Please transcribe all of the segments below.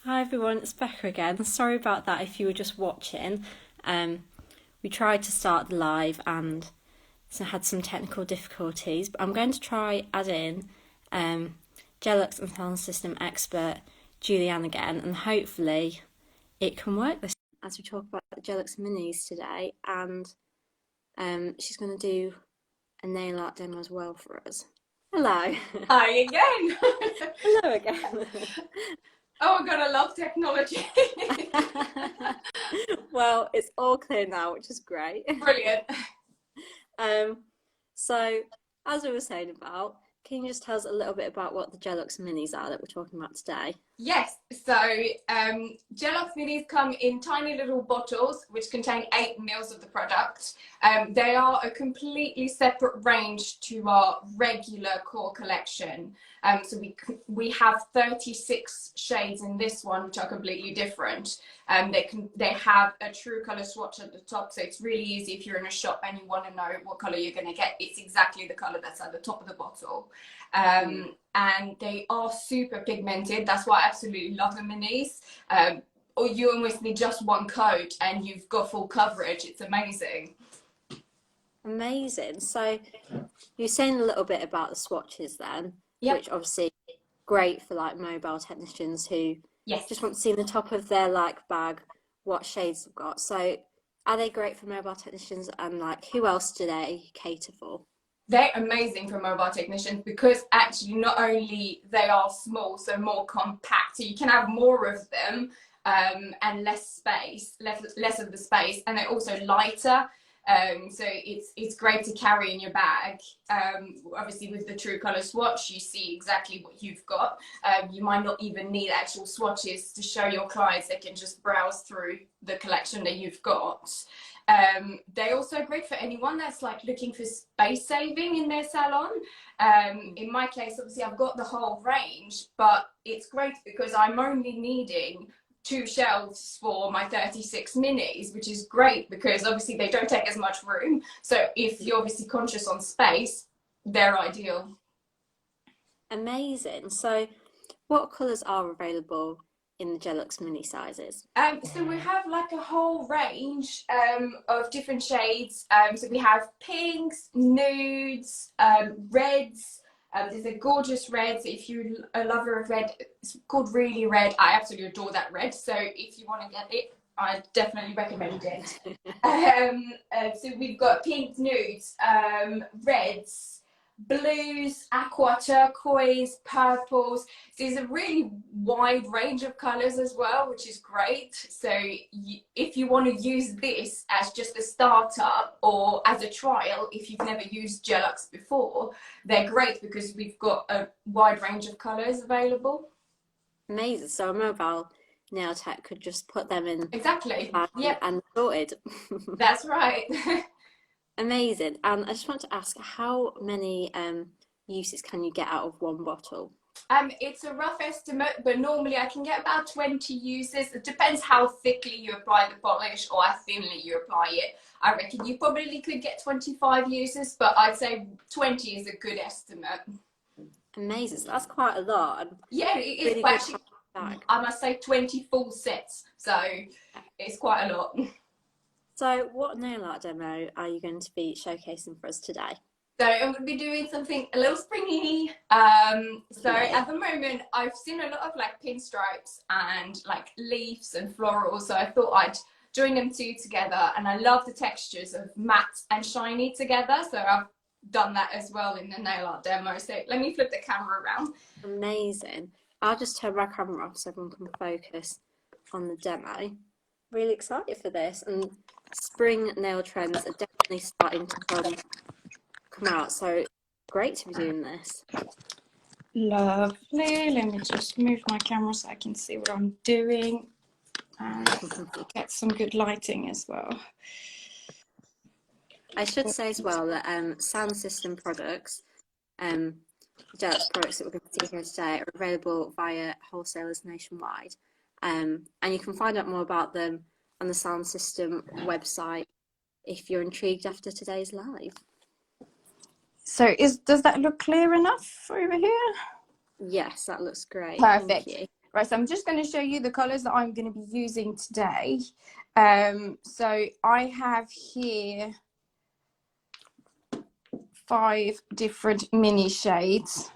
Hi everyone, it's Becca again. Sorry about that if you were just watching. We tried to start the live and had some technical difficulties, but I'm going to try add in Gellux and Salon System expert Julianne again, and hopefully it can work this time as we talk about the Gellux Minis today, and she's going to do a nail art demo as well for us. Hello. Hi again. Hello again. Oh my god, I love technology. Well, it's all clear now, which is great. Brilliant. So as we were saying about, can you just tell us a little bit about what the Gellux Minis are that we're talking about today? Yes, so Gellux Minis come in tiny little bottles which contain 8 mils of the product. They are a completely separate range to our regular core collection. So we have 36 shades in this one, which are completely different. They have a true color swatch at the top, so it's really easy if you're in a shop and you want to know what color you're going to get. It's exactly the color that's at the top of the bottle. And they are super pigmented. That's why I absolutely love the minis. Or you almost need just one coat and you've got full coverage. It's amazing. Amazing. So you're saying a little bit about the swatches then, Yep. which obviously great for like mobile technicians who Yes. just want to see in the top of their like bag what shades they've got. So are they great for mobile technicians, and like who else do they cater for? They're amazing for mobile technicians because actually not only they are small, so more compact, so you can have more of them and less space, less of the space, and they're also lighter. So it's great to carry in your bag. Obviously with the true color swatch, you see exactly what you've got. You might not even need actual swatches to show your clients. They can just browse through the collection that you've got. They're also great for anyone that's like looking for space saving in their salon. In my case, obviously I've got the whole range, but it's great because I'm only needing 2 shelves for my 36 minis, which is great because obviously they don't take as much room. So if you're obviously conscious on space, they're ideal. Amazing. So what colours are available in the Gellux Mini sizes? So we have like a whole range of different shades. So we have pinks, nudes, reds. There's a gorgeous red. So if you're a lover of red, it's called Really Red. I absolutely adore that red. So if you want to get it, I definitely recommend it. So we've got pinks, nudes, reds, blues, aqua, turquoise, purples. So there's a really wide range of colors as well, which is great. So if you want to use this as just a startup or as a trial, if you've never used Gellux before, they're great because we've got a wide range of colors available. Amazing. So a mobile nail tech could just put them in Exactly. Yep. and sorted. That's right. Amazing. And I just want to ask, how many uses can you get out of one bottle? It's a rough estimate, but normally I can get about 20 uses. It depends how thickly you apply the polish or how thinly you apply it. I reckon you probably could get 25 uses, but I'd say 20 is a good estimate. Amazing. So that's quite a lot. And yeah, it is. really But good actually, I must say 20 full sets, so it's quite a lot. So what nail art demo are you going to be showcasing for us today? So I'm going to be doing something a little springy. So at the moment, I've seen a lot of like pinstripes and like leaves and florals. So I thought I'd join them two together. And I love the textures of matte and shiny together. So I've done that as well in the nail art demo. So let me flip the camera around. Amazing. I'll just turn my camera off so everyone can focus on the demo. Really excited for this. And spring nail trends are definitely starting to come out, so great to be doing this. Lovely. Let me just move my camera so I can see what I'm doing and get some good lighting as well. I should say as well that Salon System products, Gellux products that we're going to see here today, are available via wholesalers nationwide, and you can find out more about them on the Salon System website if you're intrigued after today's live. So does that look clear enough over here? Yes, that looks great. Perfect. Thank you. Right, so I'm just going to show you the colors that I'm going to be using today. So I have here 5 different mini shades.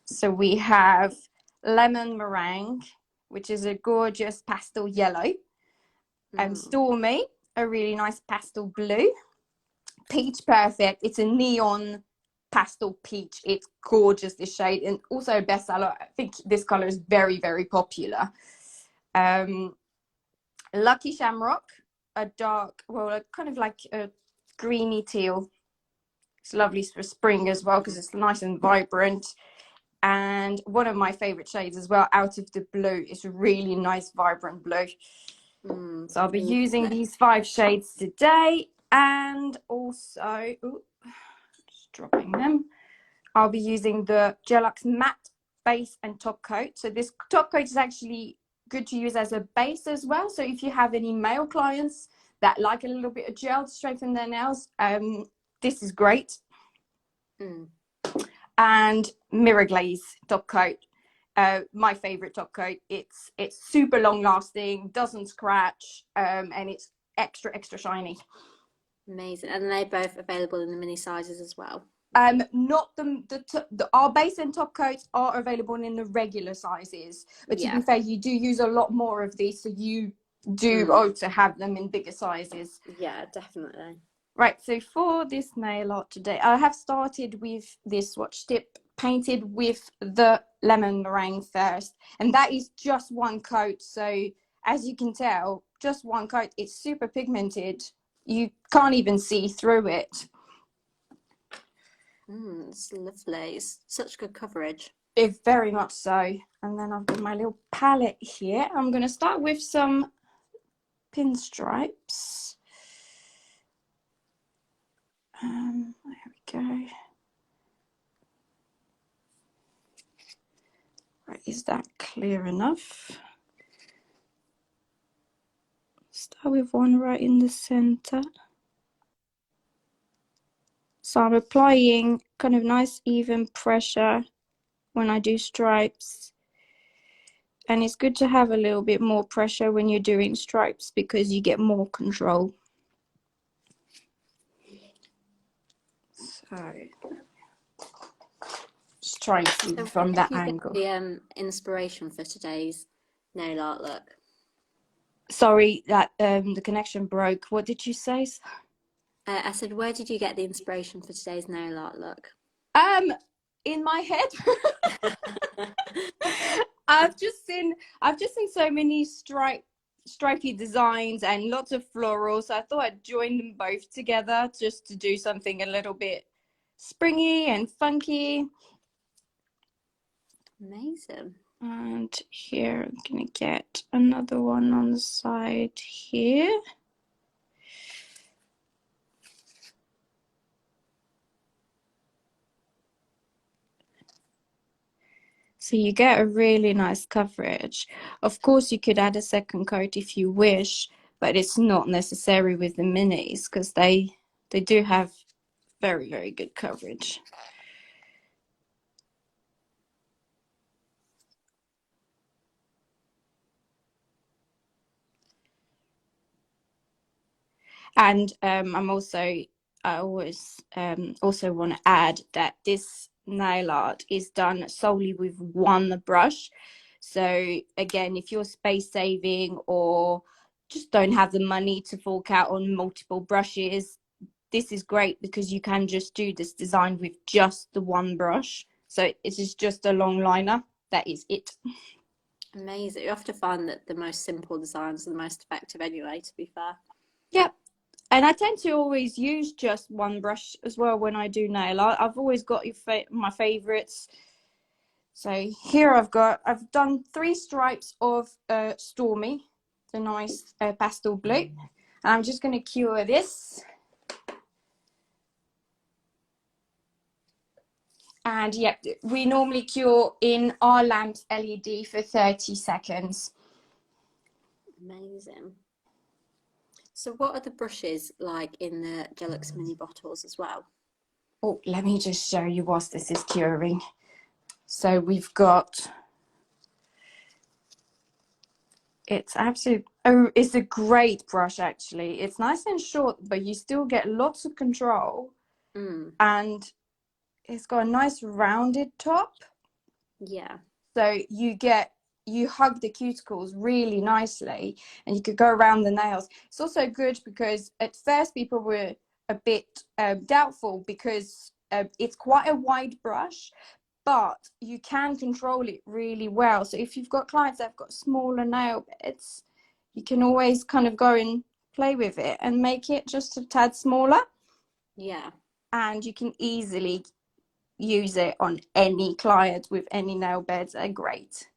So we have lemon meringue, which is a gorgeous pastel yellow, stormy, a really nice pastel blue, peach perfect, it's a neon pastel peach, it's gorgeous, this shade, and also a bestseller. I think this color is very, very popular. Lucky Shamrock, a dark, well, kind of like a greeny teal. It's lovely for spring as well because it's nice and vibrant. And one of my favorite shades as well, Out of the Blue, is a really nice vibrant blue. So I'll be using these 5 shades today, and also just dropping them, I'll be using the Gellux matte base and top coat. So this top coat is actually good to use as a base as well. So if you have any male clients that like a little bit of gel to strengthen their nails, this is great. And Mirror Glaze top coat, my favorite top coat. It's super long lasting, doesn't scratch, and it's extra shiny. Amazing. And they're both available in the mini sizes as well? Not our base and top coats are available in the regular sizes, but to be fair, you do use a lot more of these, so you do also have them in bigger sizes. Yeah, definitely. Right, so for this nail art today, I have started with this swatch tip painted with the lemon meringue first, and that is just one coat. So as you can tell, just one coat, it's super pigmented. You can't even see through it. It's lovely. It's such good coverage. It's very much so. And then I've got my little palette here. I'm going to start with some pinstripes. There we go. Right, is that clear enough? Start with one right in the center. So I'm applying kind of nice even pressure when I do stripes. And it's good to have a little bit more pressure when you're doing stripes because you get more control. So just trying to see from that angle. The inspiration for today's nail art look. Sorry, that the connection broke. What did you say? I said, where did you get the inspiration for today's nail art look? In my head. I've just seen so many stripy designs and lots of florals. So I thought I'd join them both together just to do something a little bit springy and funky. Amazing. And here I'm gonna get another one on the side here. So you get a really nice coverage. Of course, you could add a second coat if you wish, but it's not necessary with the minis because they do have very, very good coverage. And I always also want to add that this nail art is done solely with one brush. So again, if you're space saving or just don't have the money to fork out on multiple brushes, this is great because you can just do this design with just the one brush. So it is just a long liner. That is it. Amazing. You often find that the most simple designs are the most effective anyway, to be fair. Yep. And I tend to always use just one brush as well when I do nail art. I've always got my favorites. So here I've done 3 stripes of Stormy, the nice pastel blue. And I'm just going to cure this. And yeah, we normally cure in our lamp's LED for 30 seconds. Amazing. So what are the brushes like in the Gellux mini bottles as well? Oh, let me just show you whilst this is curing. So we've got It's absolute. Oh, it's a great brush actually. It's nice and short, but you still get lots of control, and it's got a nice rounded top. Yeah. So you hug the cuticles really nicely, and you could go around the nails. It's also good because at first people were a bit doubtful because it's quite a wide brush, but you can control it really well. So if you've got clients that have got smaller nail beds, you can always kind of go and play with it and make it just a tad smaller. Yeah. And you can easily use it on any client with any nail beds. They're great.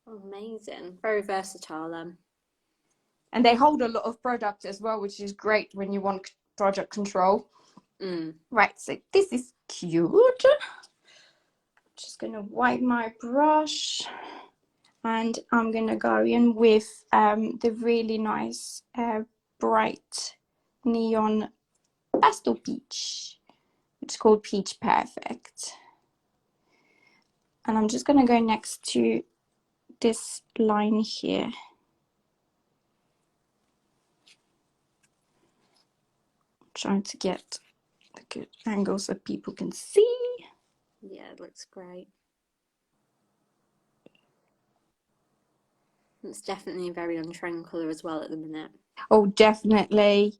Amazing. Very versatile then. And they hold a lot of product as well, which is great when you want product control. Right, so this is cute. Just gonna wipe my brush, and I'm gonna go in with the really nice bright neon pastel peach, which is called Peach Perfect. And I'm just gonna go next to this line here. Trying to get the good angle so people can see. Yeah, it looks great. It's definitely a very on-trend colour as well at the minute. Oh, definitely.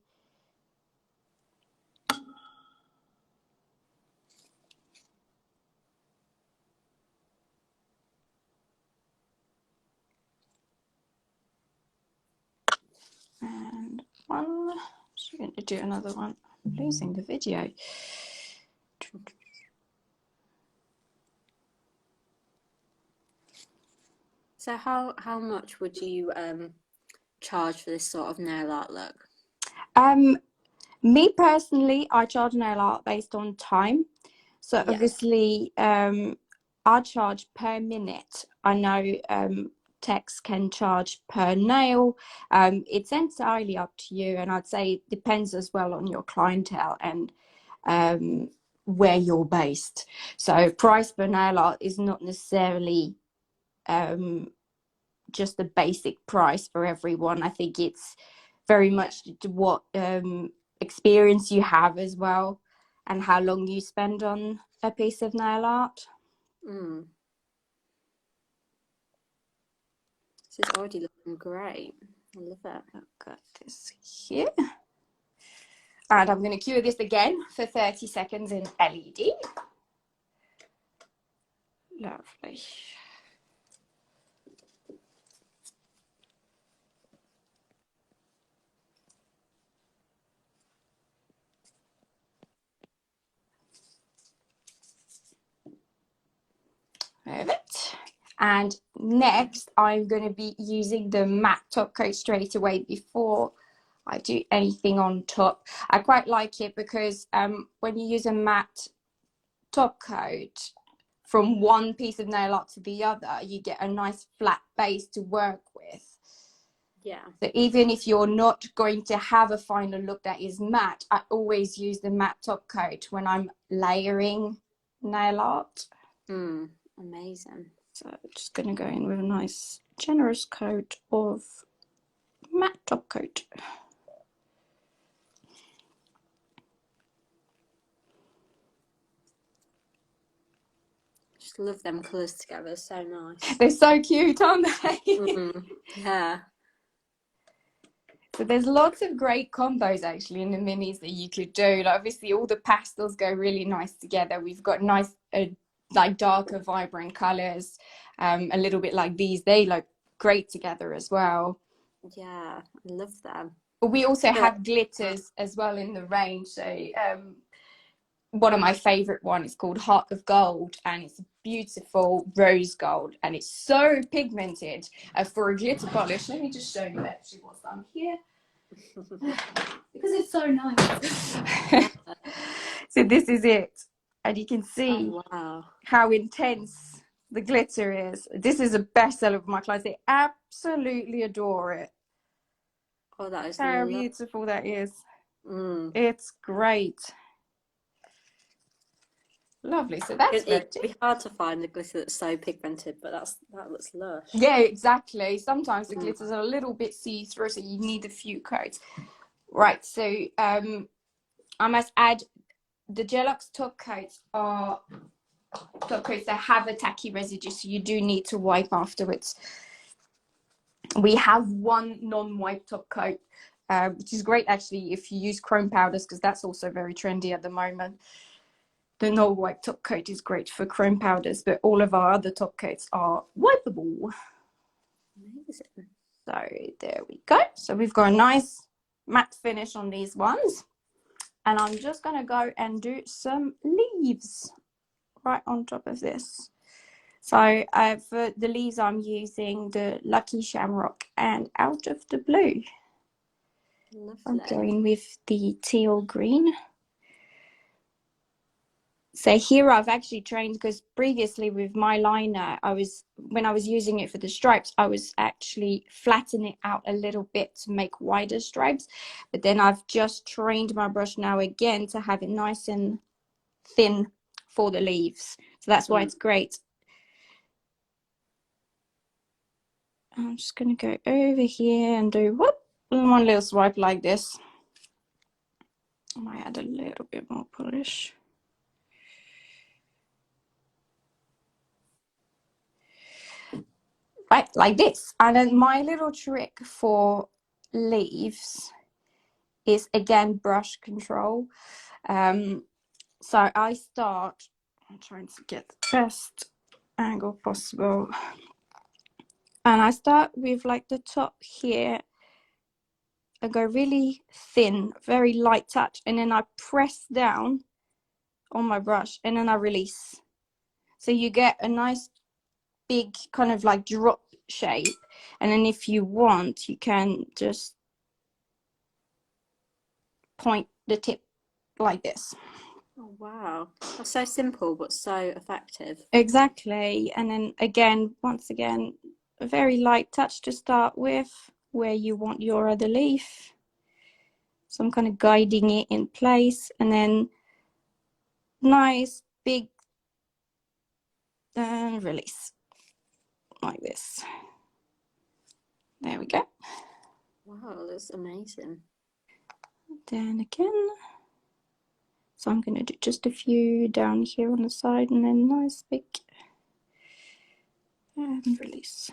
And one. Just going to do another one. I'm losing the video. So how much would you charge for this sort of nail art look? Me personally, I charge nail art based on time. So Yeah. obviously, I charge per minute. I know techs can charge per nail. It's entirely up to you, and I'd say it depends as well on your clientele and where you're based. So price per nail art is not necessarily just the basic price for everyone. I think it's very much what experience you have as well, and how long you spend on a piece of nail art. This is already looking great. I love it. I've got this here. And I'm going to cure this again for 30 seconds in LED. Lovely. Perfect. And next, I'm going to be using the matte top coat straight away before I do anything on top. I quite like it because when you use a matte top coat from one piece of nail art to the other, you get a nice flat base to work with. Yeah. So even if you're not going to have a final look that is matte, I always use the matte top coat when I'm layering nail art. Amazing. So just going to go in with a nice generous coat of matte top coat. Just love them colours together, so nice. They're so cute, aren't they? Yeah. So there's lots of great combos actually in the minis that you could do. Like obviously all the pastels go really nice together. We've got nice like darker vibrant colors, a little bit like these. They look great together as well. Yeah, I love them. But we also have glitters as well in the range. So one of my favorite one is called Heart of Gold, and it's a beautiful rose gold, and it's so pigmented. For a glitter polish, let me just show you actually what's on here because it's so nice. So this is it, and you can see how intense the glitter is. This is a bestseller for my clients. They absolutely adore it. Oh, that is how beautiful that is. It's great. Lovely. So that's It'd be hard to find the glitter that's so pigmented, but that looks lush. Yeah, exactly. Sometimes the glitters are a little bit see-through, so you need a few coats. Right, so I must add the Gellux top coats that have a tacky residue, so you do need to wipe afterwards. We have one non-wipe top coat, which is great actually if you use chrome powders, because that's also very trendy at the moment. The no-wipe top coat is great for chrome powders, but all of our other top coats are wipeable. Amazing. So there we go. So we've got a nice matte finish on these ones. And I'm just going to go and do some leaves right on top of this. So for the leaves, I'm using the Lucky Shamrock and Out of the Blue. Lovely. I'm going with the teal green. So here I've actually trained, because previously with my liner, when I was using it for the stripes, I was actually flattening it out a little bit to make wider stripes. But then I've just trained my brush now again to have it nice and thin for the leaves. So that's why it's great. I'm just going to go over here and do one little swipe like this. I might add a little bit more polish. Right, like this. And then my little trick for leaves is again brush control. So I start, I'm trying to get the best angle possible, and I start with like the top here. I go really thin, very light touch, and then I press down on my brush, and then I release. So you get a nice big kind of like drop shape. And then if you want, you can just point the tip like this. Oh wow, that's so simple but so effective. Exactly. And then again, once again, a very light touch to start with where you want your other leaf. So I'm kind of guiding it in place, and then nice big release like this. There we go. Wow, that's amazing. Then again, so I'm going to do just a few down here on the side, and then nice big and release.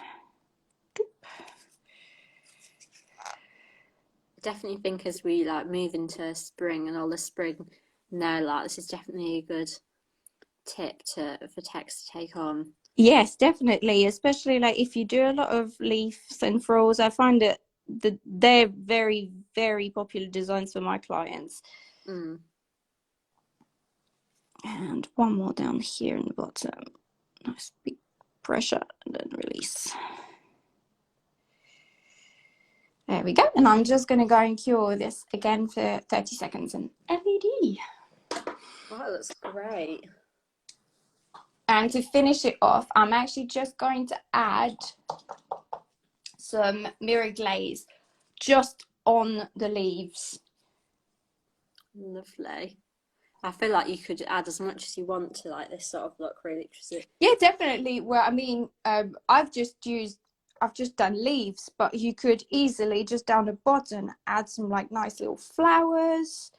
I definitely think as we like move into spring and all the spring nail art, this is definitely a good tip for techs to take on. Yes, definitely, especially like if you do a lot of leaves and frills. I find that they're very, very popular designs for my clients. And one more down here in the bottom. Nice big pressure and then release. There we go. And I'm just going to go and cure this again for 30 seconds in LED. Wow, that's great. And to finish it off, I'm actually just going to add some mirror glaze just on the leaves. Lovely. I feel like you could add as much as you want to like this sort of look, really. Yeah, definitely. Well, I mean, I've just done leaves, but you could easily just down the bottom add some like nice little flowers.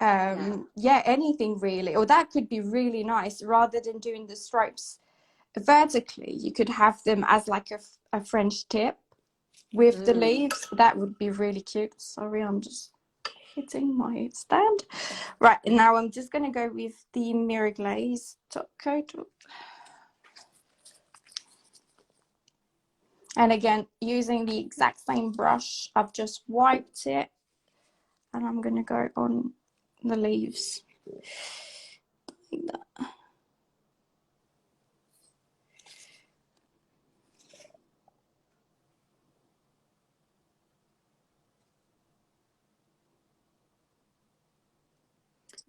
Yeah, anything really. Or that could be really nice. Rather than doing the stripes vertically, you could have them as like a French tip with the leaves. That would be really cute. Sorry, I'm just hitting my stand. Right, and now I'm just going to go with the mirror glaze top coat. And again, using the exact same brush, I've just wiped it, and I'm going to go on the leaves like that.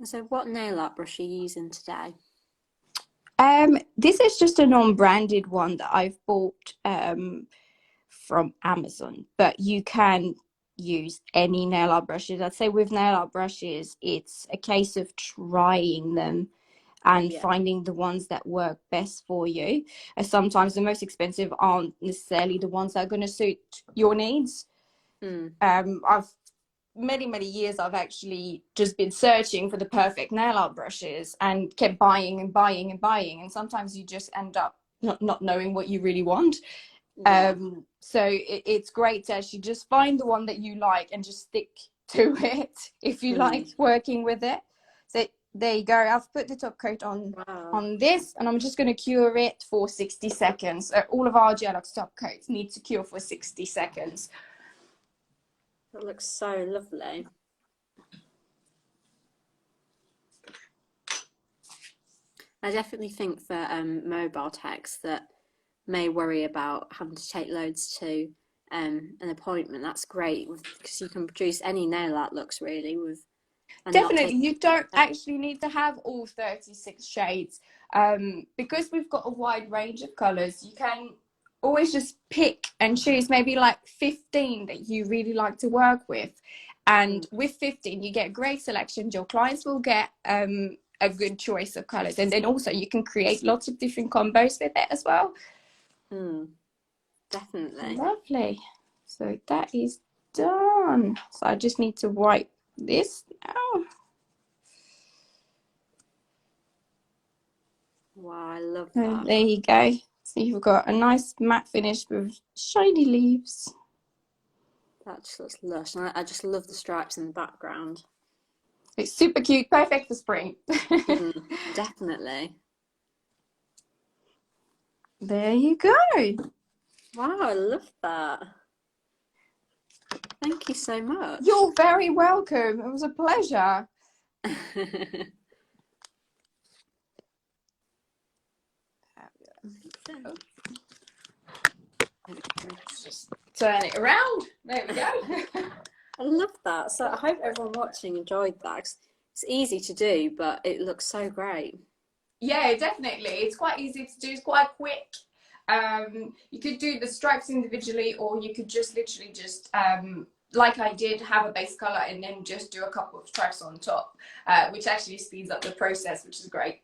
So what nail art brush are you using today? This is just a non-branded one that I've bought from Amazon, but you can use any nail art brushes. I'd say with nail art brushes, it's a case of trying them and finding the ones that work best for you. As sometimes the most expensive aren't necessarily the ones that are going to suit your needs. I've many years I've actually just been searching for the perfect nail art brushes and kept buying and buying and buying, and sometimes you just end up not knowing what you really want. So it's great to actually just find the one that you like and just stick to it if you like working with it. So there you go. I've put the top coat on this, and I'm just going to cure it for 60 seconds. All of our Gellux top coats need to cure for 60 seconds. That looks so lovely. I definitely think for mobile techs that may worry about having to take loads to an appointment, that's great because you can produce any nail art looks really with. Definitely, you don't actually need to have all 36 shades. Because we've got a wide range of colours, you can always just pick and choose maybe like 15 that you really like to work with. And with 15, you get a great selection. Your clients will get a good choice of colours. And then also you can create lots of different combos with it as well. Definitely. Lovely. So that is done. So I just need to wipe this now. Wow, I love that. There you go. So you've got a nice matte finish with shiny leaves. That just looks lush. And I just love the stripes in the background. It's super cute, perfect for spring. Definitely. There you go. Wow, I love that. Thank you so much. You're very welcome. It was a pleasure. Just turn it around. There we go. I love that. So I hope everyone watching enjoyed that. It's easy to do, but it looks so great. Yeah, definitely. It's quite easy to do. It's quite quick. You could do the stripes individually, or you could just literally just like I did, have a base color and then just do a couple of stripes on top, which actually speeds up the process, which is great.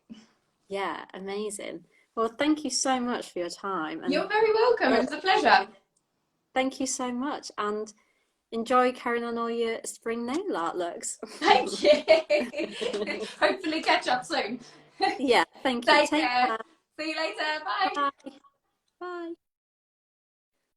Yeah, amazing. Well, thank you so much for your time. And you're very welcome. It was a pleasure. Thank you so much, and enjoy carrying on all your spring nail art looks. Thank you. Hopefully catch up soon. Yeah, thank you. Take care. See you later. Bye. Bye. Bye.